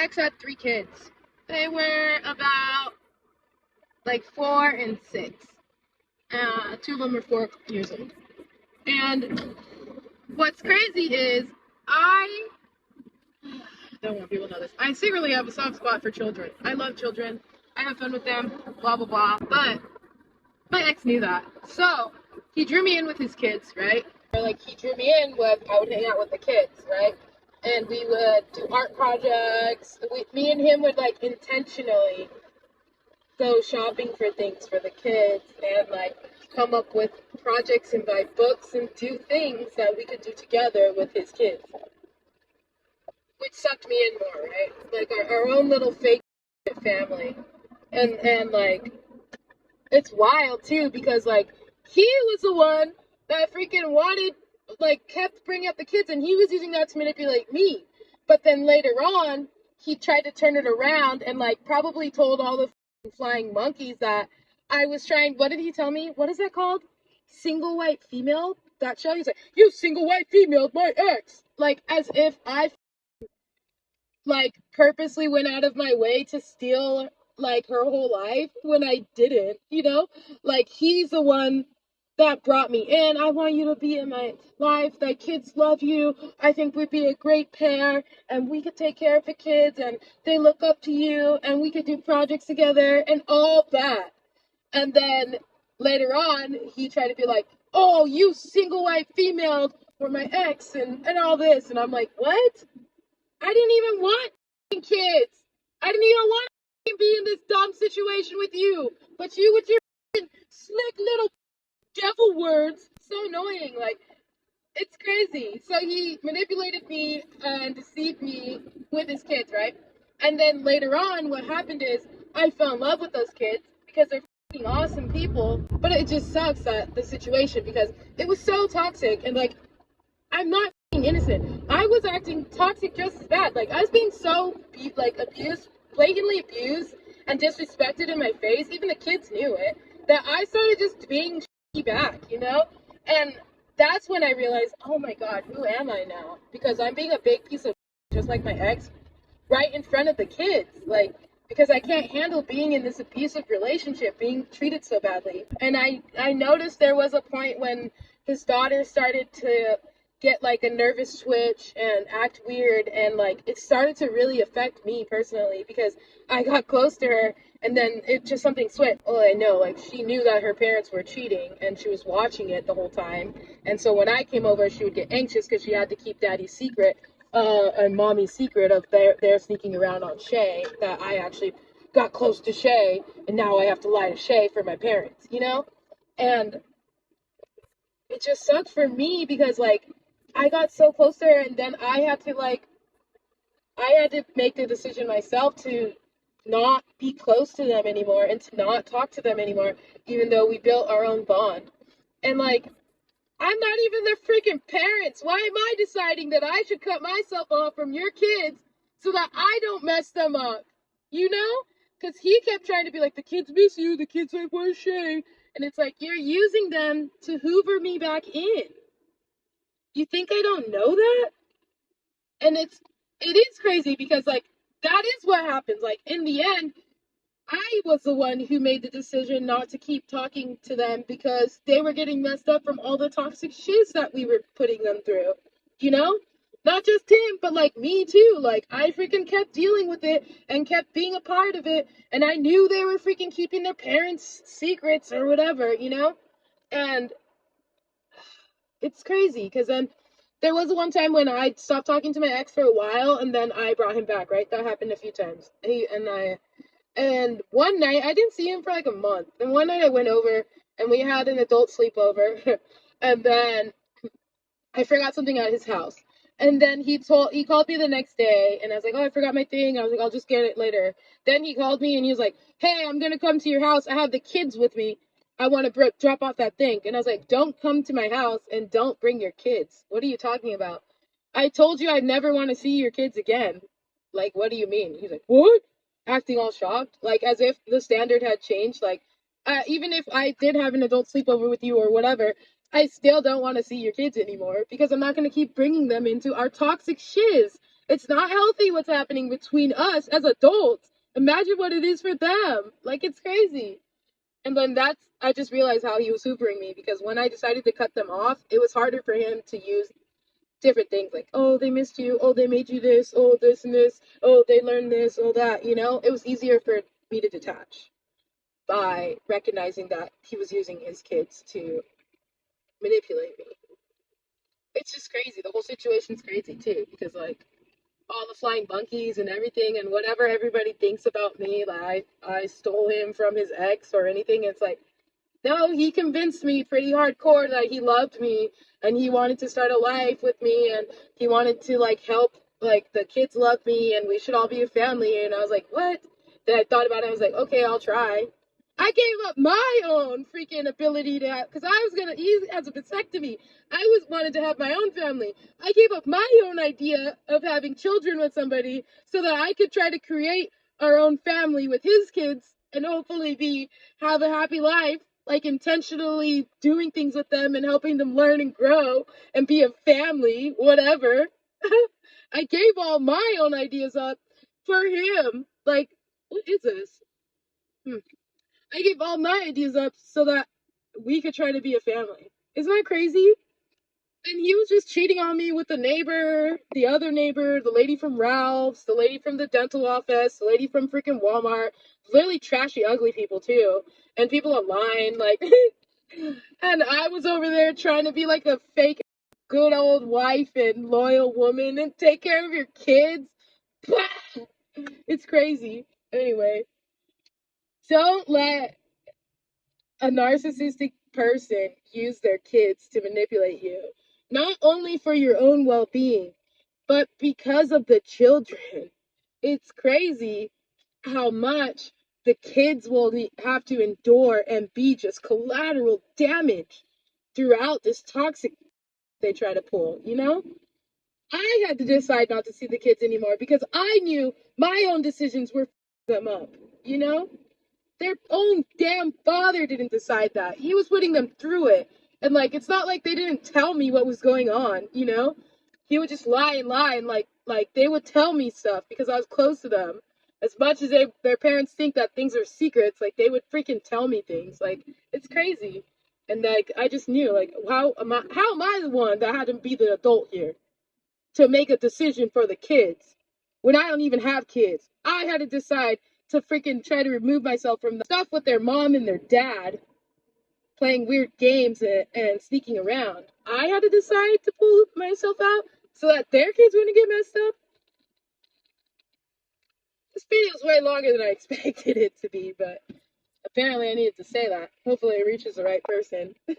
ex had 3 kids. They were about like 4 and 6. 2 of them are 4 years old. And what's crazy is I don't want people to know this. I secretly have a soft spot for children. I love children. I have fun with them, blah, blah, blah. But my ex knew that. So he drew me in with his kids, right? Or like he drew me in with, I would hang out with the kids, right? And we would do art projects. Me and him would like intentionally go shopping for things for the kids and like come up with projects and buy books and do things that we could do together with his kids. Which sucked me in more, right? Like our own little fake family. And like it's wild too because like he was the one that freaking wanted, like kept bringing up the kids, and he was using that to manipulate me. But then later on he tried to turn it around and like probably told all the flying monkeys that I was trying. What did he tell me? What is that called? Single white female? That show? He's like, you single white female, my ex. Like as if I like purposely went out of my way to steal like her whole life when I didn't, you know? Like he's the one that brought me in. I want you to be in my life. The kids love you. I think we'd be a great pair and we could take care of the kids and they look up to you and we could do projects together and all that. And then later on, he tried to be like, oh, you single white female were my ex and all this. And I'm like, what? I didn't even want kids. I didn't even want to be in this dumb situation with you. But you with your slick little devil words, so annoying. Like, it's crazy. So he manipulated me and deceived me with his kids, right? And then later on, what happened is I fell in love with those kids because they're fucking awesome people. But it just sucks that the situation because it was so toxic and like I'm not innocent. I was acting toxic just as bad. Like I was being so like abused, blatantly abused and disrespected in my face. Even the kids knew it. That I started just being shitty back, you know? And that's when I realized, oh my God, who am I now? Because I'm being a big piece of just like my ex, right in front of the kids. Like, because I can't handle being in this abusive relationship, being treated so badly. And I noticed there was a point when his daughter started to get like a nervous twitch and act weird, and like it started to really affect me personally because I got close to her and then it just something switched. Oh, I know, like she knew that her parents were cheating and she was watching it the whole time, and so when I came over she would get anxious because she had to keep daddy's secret and mommy's secret of their sneaking around on Shay, that I actually got close to Shay and now I have to lie to Shay for my parents, you know? And it just sucked for me because like I got so close to her and then I had to make the decision myself to not be close to them anymore and to not talk to them anymore, even though we built our own bond. And like, I'm not even their freaking parents. Why am I deciding that I should cut myself off from your kids so that I don't mess them up? You know? Because he kept trying to be like, the kids miss you, the kids like, where's Shay? And it's like, you're using them to hoover me back in. You think I don't know that? And it is crazy because like that is what happens. Like in the end, I was the one who made the decision not to keep talking to them because they were getting messed up from all the toxic shiz that we were putting them through. You know? Not just him, but like me too. Like I freaking kept dealing with it and kept being a part of it, and I knew they were freaking keeping their parents' secrets or whatever, you know? And it's crazy because then there was one time when I stopped talking to my ex for a while and then I brought him back, right? That happened a few times. And one night I didn't see him for like a month. And one night I went over and we had an adult sleepover and then I forgot something at his house. And then he called me the next day and I was like, oh, I forgot my thing. I was like, I'll just get it later. Then he called me and he was like, hey, I'm going to come to your house. I have the kids with me. I want to drop off that thing. And I was like, don't come to my house and don't bring your kids. What are you talking about? I told you I'd never want to see your kids again. Like, what do you mean? He's like, what? Acting all shocked. Like, as if the standard had changed. Like, even if I did have an adult sleepover with you or whatever, I still don't want to see your kids anymore because I'm not going to keep bringing them into our toxic shiz. It's not healthy what's happening between us as adults. Imagine what it is for them. Like, it's crazy. And then I just realized how he was hoovering me, because when I decided to cut them off, it was harder for him to use different things like, oh, they missed you, oh, they made you this, oh, this and this, oh, they learned this, oh, that, you know? It was easier for me to detach by recognizing that he was using his kids to manipulate me. It's just crazy. The whole situation's crazy too, because like all the flying monkeys and everything and whatever everybody thinks about me, like I stole him from his ex or anything, it's like, no, he convinced me pretty hardcore that he loved me and he wanted to start a life with me and he wanted to like help, like the kids love me and we should all be a family. And I was like, what? Then I thought about it. I was like, okay, I'll try. I gave up my own freaking ability to have, because I was gonna, he has a vasectomy. Wanted to have my own family. I gave up my own idea of having children with somebody so that I could try to create our own family with his kids and hopefully have a happy life, like intentionally doing things with them and helping them learn and grow and be a family, whatever. I gave all my own ideas up for him. Like, what is this? I gave all my ideas up so that we could try to be a family. Isn't that crazy? And he was just cheating on me with the neighbor, the other neighbor, the lady from Ralph's, the lady from the dental office, the lady from freaking Walmart. Literally trashy, ugly people too. And people online, like, and I was over there trying to be like a fake good old wife and loyal woman and take care of your kids. It's crazy. Anyway, don't let a narcissistic person use their kids to manipulate you, not only for your own well-being, but because of the children. It's crazy how much the kids will have to endure and be just collateral damage throughout this toxic they try to pull, you know? I had to decide not to see the kids anymore because I knew my own decisions were them up, you know? Their own damn father didn't decide that. He was putting them through it. And like, it's not like they didn't tell me what was going on, you know? He would just lie and like they would tell me stuff because I was close to them. As much as their parents think that things are secrets, like they would freaking tell me things. Like, it's crazy. And like I just knew, like, how am I the one that had to be the adult here to make a decision for the kids when I don't even have kids? I had to decide to freaking try to remove myself from the stuff with their mom and their dad playing weird games and sneaking around. I had to decide to pull myself out so that their kids wouldn't get messed up. This video is way longer than I expected it to be, but apparently I needed to say that. Hopefully it reaches the right person. Bye.